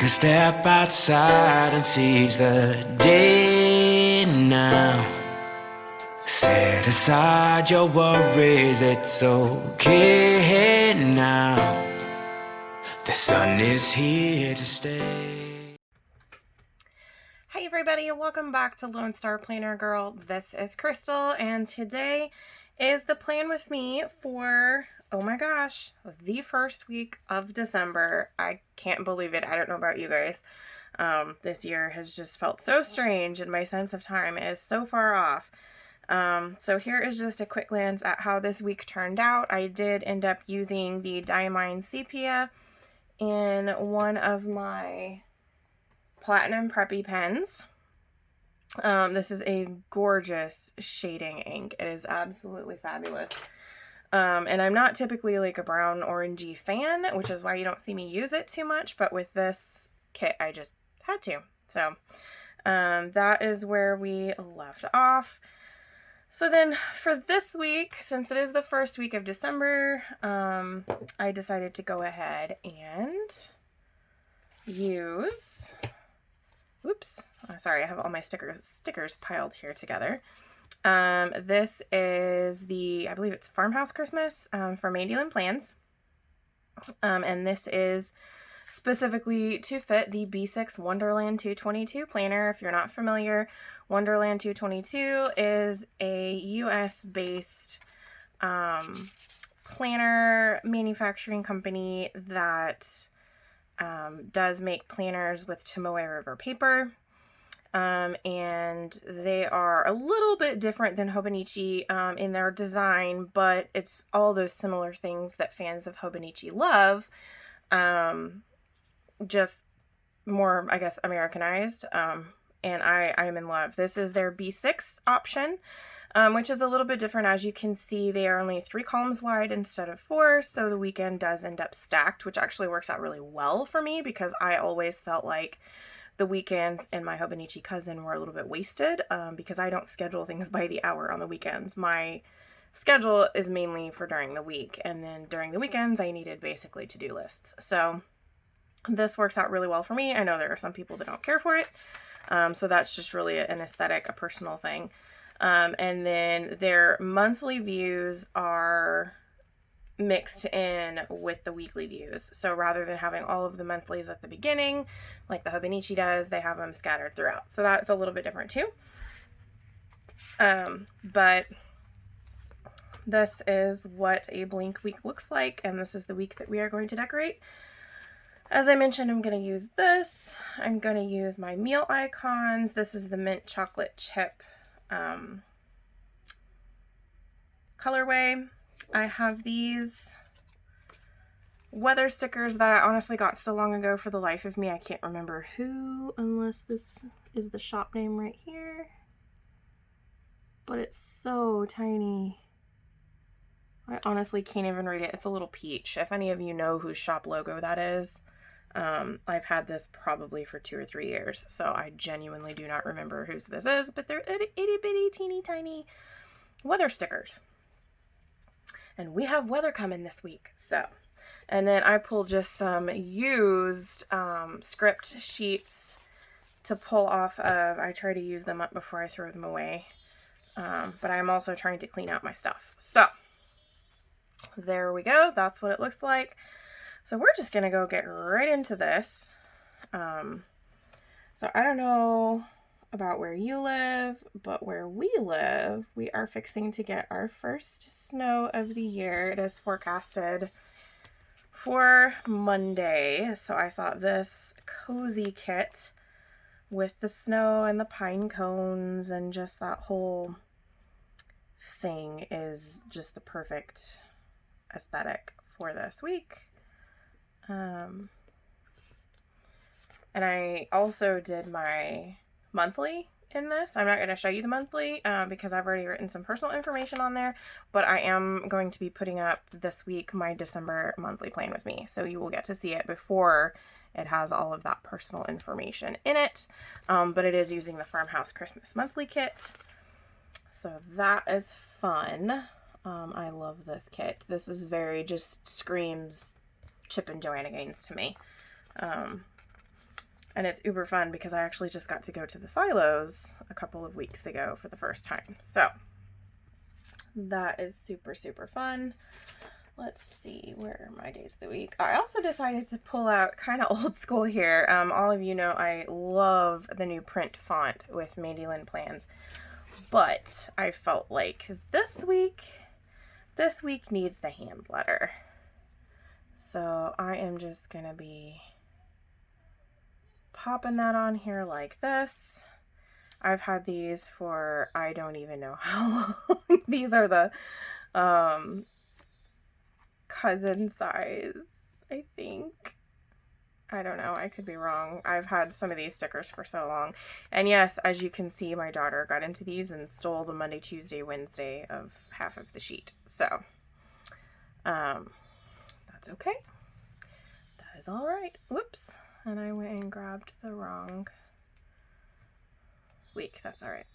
a step outside and seize the day now. Set aside your worries, it's okay now. The sun is here to stay. Hi everybody, welcome back to Lone Star Planner Girl. This is Crystal, and today is the plan with me for, oh my gosh, the first week of December. I can't believe it. I don't know about you guys. This year has just felt so strange, and my sense of time is so far off. So here is just a quick glance at how this week turned out. I did end up using the Diamine Sepia in one of my Platinum Preppy pens. This is a gorgeous shading ink. It is absolutely fabulous. And I'm not typically like a brown orangey fan, which is why you don't see me use it too much, but with this kit I just had to. So that is where we left off. So then for this week, since it is the first week of December, I decided to go ahead and use... Oops, sorry, I have all my stickers piled here together. This is the, I believe it's Farmhouse Christmas from Mandyland Plans. And this is specifically to fit the B6 Wonderland222 planner. If you're not familiar, Wonderland222 is a US-based planner manufacturing company that does make planners with Tomoe River paper, and they are a little bit different than Hobonichi in their design, but it's all those similar things that fans of Hobonichi love, just more, I guess, Americanized, and I am in love. This is their B6 option, which is a little bit different. As you can see, they are only 3 columns wide instead of 4, so the weekend does end up stacked, which actually works out really well for me because I always felt like the weekends and my Hobonichi cousin were a little bit wasted because I don't schedule things by the hour on the weekends. My schedule is mainly for during the week, and then during the weekends I needed basically to-do lists. So this works out really well for me. I know there are some people that don't care for it, so that's just really an aesthetic, a personal thing. And then their monthly views are mixed in with the weekly views. So rather than having all of the monthlies at the beginning, like the Hobonichi does, they have them scattered throughout. So that's a little bit different too. But this is what a blank week looks like, and this is the week that we are going to decorate. As I mentioned, I'm going to use this. I'm going to use my meal icons. This is the mint chocolate chip colorway. I have these weather stickers that I honestly got so long ago, for the life of me I can't remember who, unless this is the shop name right here, but it's so tiny I honestly can't even read it. It's a little peach. If any of you know whose shop logo that is, I've had this probably for 2 or 3 years, so I genuinely do not remember whose this is, but they're itty bitty teeny tiny weather stickers. And we have weather coming this week, so. And then I pulled just some used script sheets to pull off of. I try to use them up before I throw them away, but I'm also trying to clean out my stuff. So there we go. That's what it looks like. So we're just going to go get right into this. So I don't know about where you live, but where we live, we are fixing to get our first snow of the year. It is forecasted for Monday. So I thought this cozy kit with the snow and the pine cones and just that whole thing is just the perfect aesthetic for this week. And I also did my monthly in this. I'm not going to show you the monthly because I've already written some personal information on there, but I am going to be putting up this week my December monthly plan with me. So you will get to see it before it has all of that personal information in it. But it is using the Farmhouse Christmas monthly kit. So that is fun. I love this kit. This is very, just screams Chip and Joanna Gaines to me. And it's uber fun because I actually just got to go to the silos a couple of weeks ago for the first time. So that is super, super fun. Let's see, where are my days of the week? I also decided to pull out kind of old school here. All of you know I love the new print font with Mandy Lynn Plans, but I felt like this week needs the hand letter. So I am just gonna be popping that on here like this. I've had these for I don't even know how long. These are the cousin size, I think. I don't know, I could be wrong. I've had some of these stickers for so long. And yes, as you can see, my daughter got into these and stole the Monday, Tuesday, Wednesday of half of the sheet. So that's okay. That is all right. Whoops. And I went and grabbed the wrong week. That's all right.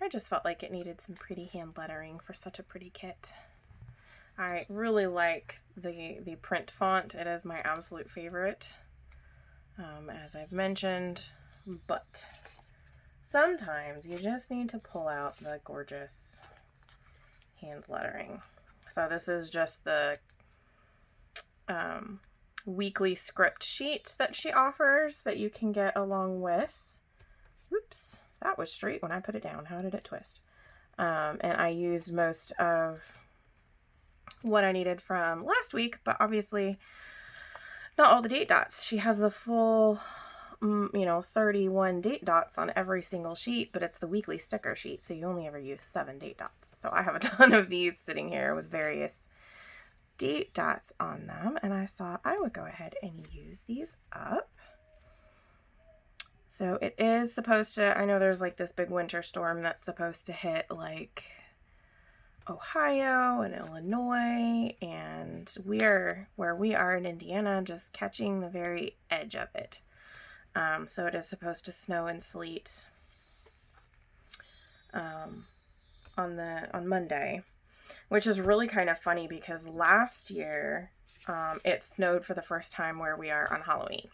I just felt like it needed some pretty hand lettering for such a pretty kit. I really like the print font. It is my absolute favorite, as I've mentioned, but sometimes you just need to pull out the gorgeous hand lettering. So this is just the weekly script sheet that she offers that you can get along with. Oops, that was straight when I put it down. How did it twist? And I used most of what I needed from last week, but obviously not all the date dots. She has the full 31 date dots on every single sheet, but it's the weekly sticker sheet, so you only ever use 7 date dots. So I have a ton of these sitting here with various date dots on them, and I thought I would go ahead and use these up. So it is supposed to, I know there's like this big winter storm that's supposed to hit like Ohio and Illinois, and where we are in Indiana, just catching the very edge of it. So it is supposed to snow and sleet on Monday, which is really kind of funny because last year it snowed for the first time where we are on Halloween.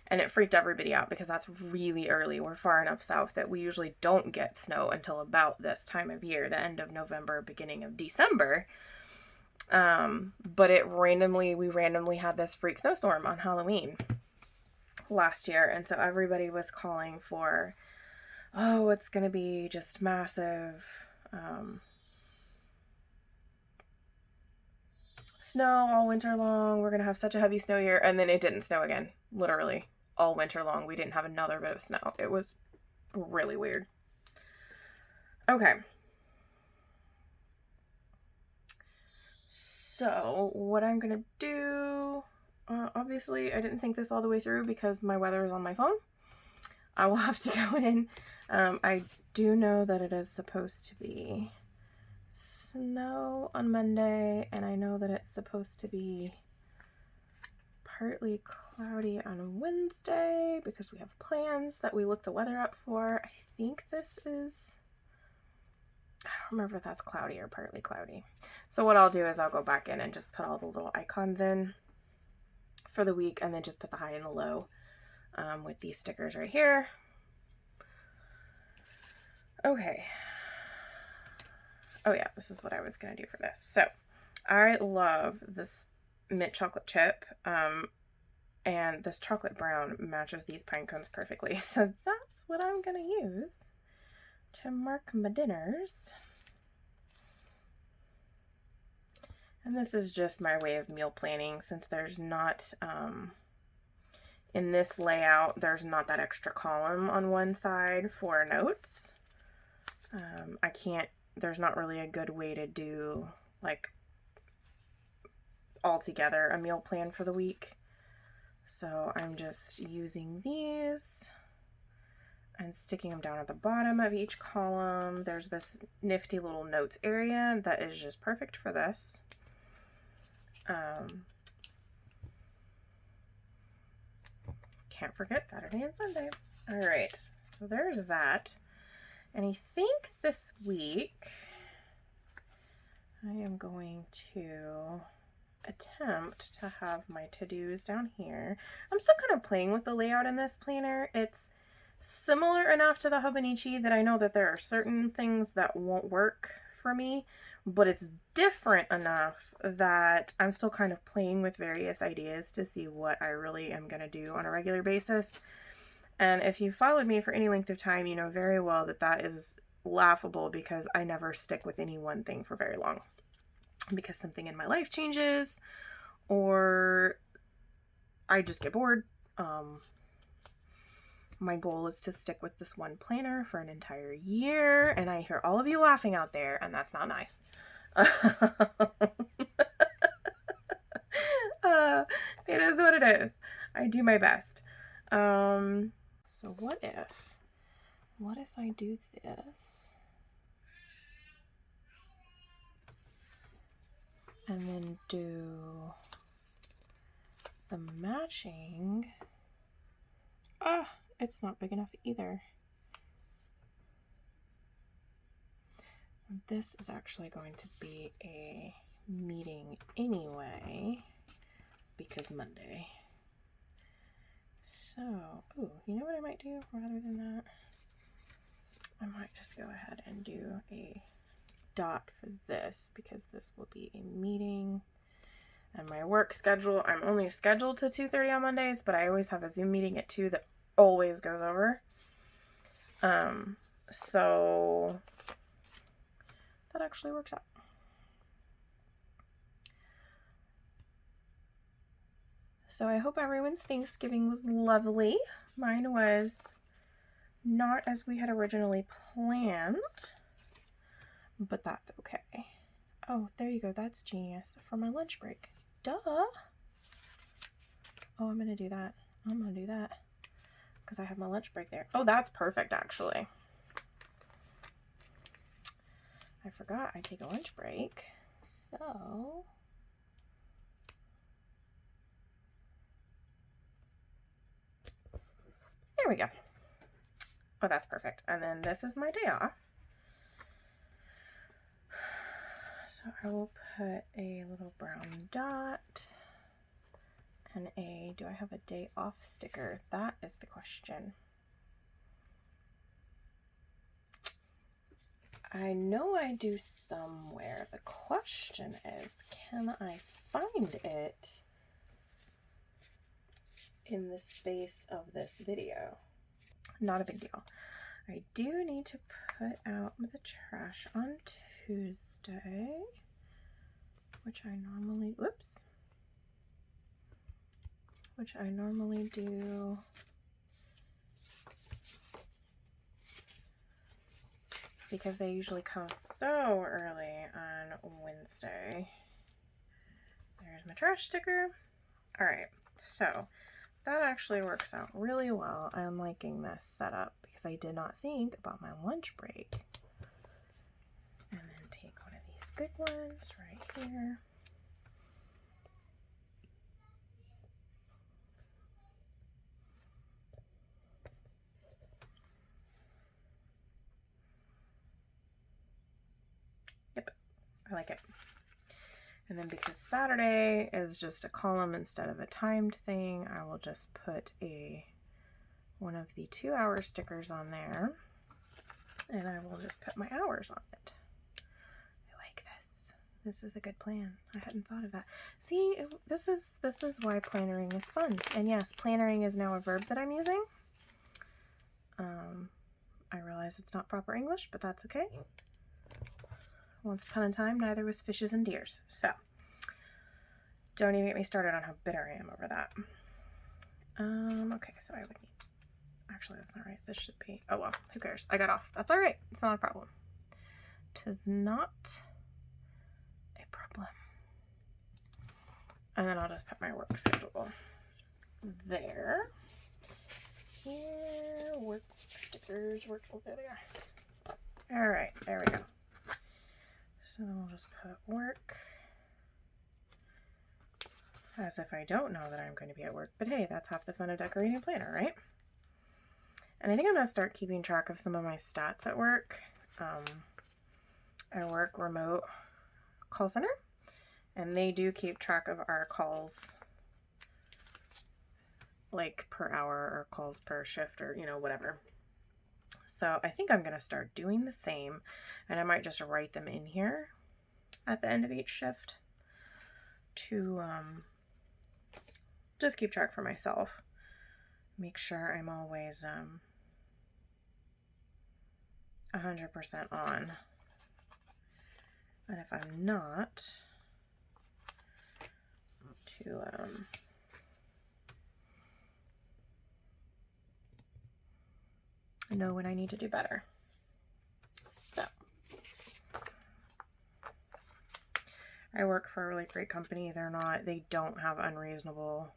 And it freaked everybody out because that's really early. We're far enough south that we usually don't get snow until about this time of year, the end of November, beginning of December. But we randomly had this freak snowstorm on Halloween last year. And so everybody was calling for, oh, it's going to be just massive snow all winter long. We're going to have such a heavy snow year. And then it didn't snow again, literally. All winter long, we didn't have another bit of snow. It was really weird. Okay. So what I'm going to do, obviously I didn't think this all the way through because my weather is on my phone. I will have to go in. I do know that it is supposed to be snow on Monday, and I know that it's supposed to be partly cloudy on Wednesday because we have plans that we looked the weather up for. I think this is, I don't remember if that's cloudy or partly cloudy. So what I'll do is I'll go back in and just put all the little icons in for the week and then just put the high and the low with these stickers right here. Okay. Oh yeah, this is what I was going to do for this. So I love this mint chocolate chip, and this chocolate brown matches these pine cones perfectly. So that's what I'm going to use to mark my dinners. And this is just my way of meal planning since there's not, in this layout, there's not that extra column on one side for notes. There's not really a good way to do like altogether a meal plan for the week. So I'm just using these and sticking them down at the bottom of each column. There's this nifty little notes area that is just perfect for this. Can't forget Saturday and Sunday. All right, so there's that. And I think this week I am going to attempt to have my to-dos down here. I'm still kind of playing with the layout in this planner. It's similar enough to the Hobonichi that I know that there are certain things that won't work for me, but it's different enough that I'm still kind of playing with various ideas to see what I really am going to do on a regular basis. And if you followed me for any length of time, you know very well that that is laughable because I never stick with any one thing for very long because something in my life changes or I just get bored. My goal is to stick with this one planner for an entire year, and I hear all of you laughing out there, and that's not nice. It is what it is. I do my best. So what if I do this and then do the matching? It's not big enough either. This is actually going to be a meeting anyway because Monday. So, ooh, you know what I might do rather than that? I might just go ahead and do a dot for this because this will be a meeting. And my work schedule, I'm only scheduled to 2:30 on Mondays, but I always have a Zoom meeting at 2 that always goes over. So that actually works out. So I hope everyone's Thanksgiving was lovely. Mine was not as we had originally planned, but that's okay. Oh, there you go. That's genius for my lunch break. Duh. Oh, I'm going to do that. I'm going to do that because I have my lunch break there. Oh, that's perfect, actually. I forgot I take a lunch break. So there we go. Oh, that's perfect. And then this is my day off. So I will put a little brown dot and a, do I have a day off sticker? That is the question. I know I do somewhere. The question is, can I find it in the space of this video? Not a big deal. I do need to put out the trash on Tuesday, which I normally, which I normally do because they usually come so early on Wednesday. There's my trash sticker. All right, so that actually works out really well. I'm liking this setup because I did not think about my lunch break. And then take one of these big ones right here. Yep, I like it. And then because Saturday is just a column instead of a timed thing, I will just put one of the 2-hour stickers on there. And I will just put my hours on it. I like this. This is a good plan. I hadn't thought of that. See, this is why plannering is fun. And yes, plannering is now a verb that I'm using. I realize it's not proper English, but that's okay. Once upon a time, neither was fishes and deers. So, don't even get me started on how bitter I am over that. Okay, so I would need, actually that's not right. This should be, oh well, who cares? I got off. That's all right. It's not a problem. 'Tis not a problem. And then I'll just put my work schedule there. Here, work stickers, work over there. All right, there we go. So then we'll just put work as if I don't know that I'm going to be at work. But hey, that's half the fun of decorating a planner, right? And I think I'm going to start keeping track of some of my stats at work. I work remote call center, And they do keep track of our calls, like per hour or calls per shift or, you know, whatever. So I think I'm going to start doing the same, and I might just write them in here at the end of each shift to just keep track for myself. Make sure I'm always 100% on. And if I'm not, to know when I need to do better. So I work for a really great company. They don't have unreasonable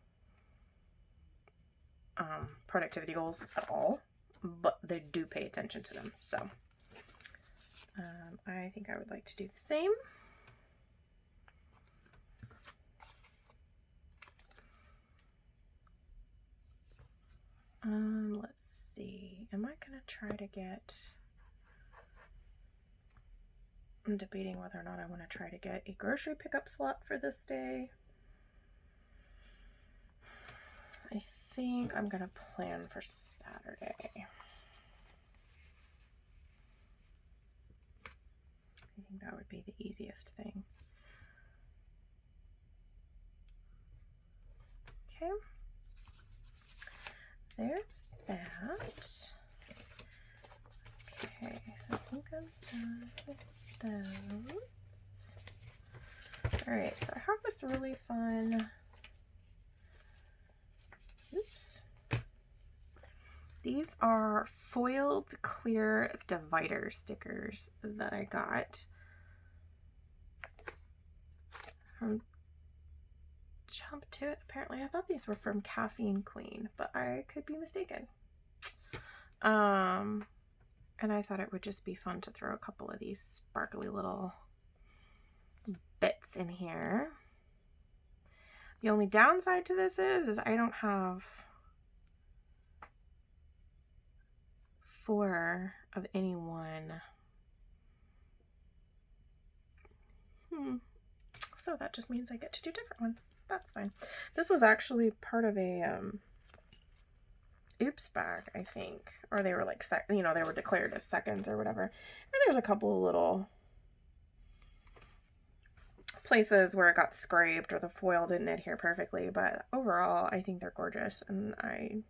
productivity goals at all, but they do pay attention to them. So I think I would like to do the same. Let's see. Am I gonna try to get... I'm debating whether or not I want to try to get a grocery pickup slot for this day. I think I'm gonna plan for Saturday. I think that would be the easiest thing. Okay. There's that. Okay, so I think I'm done with those. Alright, so I have this really fun, oops. These are foiled clear divider stickers that I got from Jump to It. Apparently I thought these were from Caffeine Queen, but I could be mistaken. And I thought it would just be fun to throw a couple of these sparkly little bits in here. The only downside to this is I don't have 4 of any one. So that just means I get to do different ones. That's fine. This was actually part of a oops bag, I think, or they were like they were declared as seconds or whatever. And there's a couple of little places where it got scraped or the foil didn't adhere perfectly, but overall I think they're gorgeous, and I'm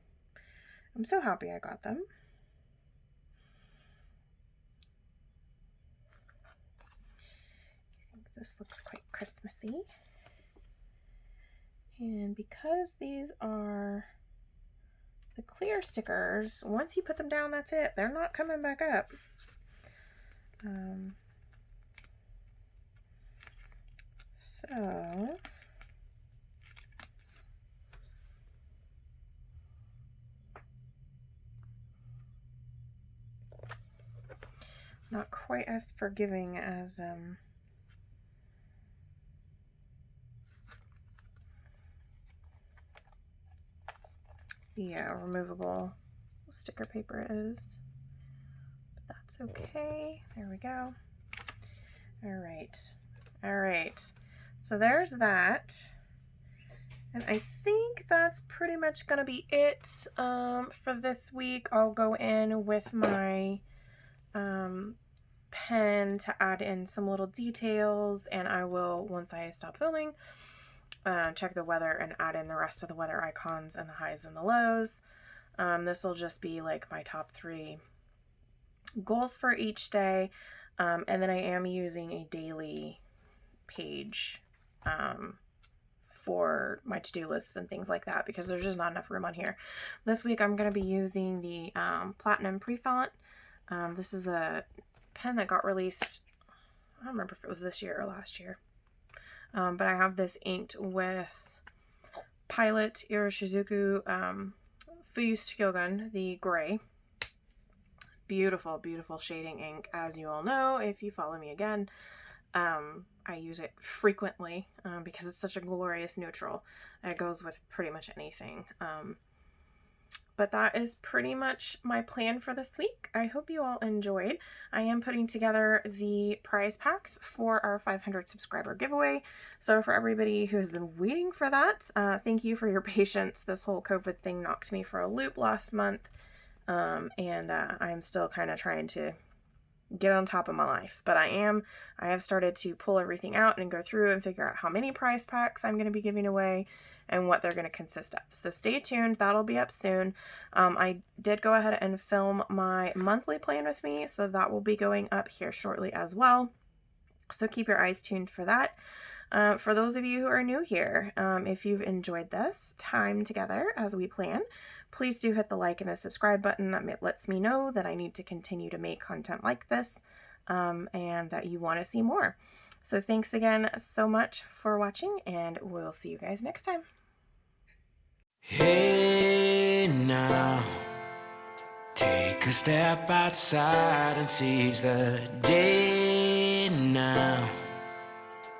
so happy I got them. I think this looks quite Christmassy. And because these are the clear stickers, once you put them down, that's it. They're not coming back up. So not quite as forgiving as the removable sticker paper is, but that's okay. There we go. All right, so there's that, and I think that's pretty much gonna be it for this week. I'll go in with my pen to add in some little details, and I will, once I stop filming, check the weather and add in the rest of the weather icons and the highs and the lows. This will just be like my top 3 goals for each day, and then I am using a daily page for my to-do lists and things like that, because there's just not enough room on here. This week I'm going to be using the Platinum Pre-Font. This is a pen that got released, I don't remember if it was this year or last year, but I have this inked with Pilot Iroshizuku Fuyusu Kyogun, the gray. Beautiful, beautiful shading ink, as you all know if you follow me again. I use it frequently because it's such a glorious neutral. It goes with pretty much anything. But that is pretty much my plan for this week. I hope you all enjoyed. I am putting together the prize packs for our 500 subscriber giveaway. So for everybody who has been waiting for that, thank you for your patience. This whole COVID thing knocked me for a loop last month. And I'm still kind of trying to get on top of my life. But I have started to pull everything out and go through and figure out how many prize packs I'm going to be giving away and what they're going to consist of. So stay tuned. That'll be up soon. I did go ahead and film my monthly plan with me, so that will be going up here shortly as well. So keep your eyes tuned for that. For those of you who are new here, if you've enjoyed this time together as we plan, please do hit the like and the subscribe button. That lets me know that I need to continue to make content like this, and that you want to see more. So thanks again so much for watching, and we'll see you guys next time. Hey now, take a step outside and seize the day now.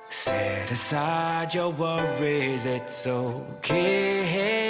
Set aside your worries, it's okay.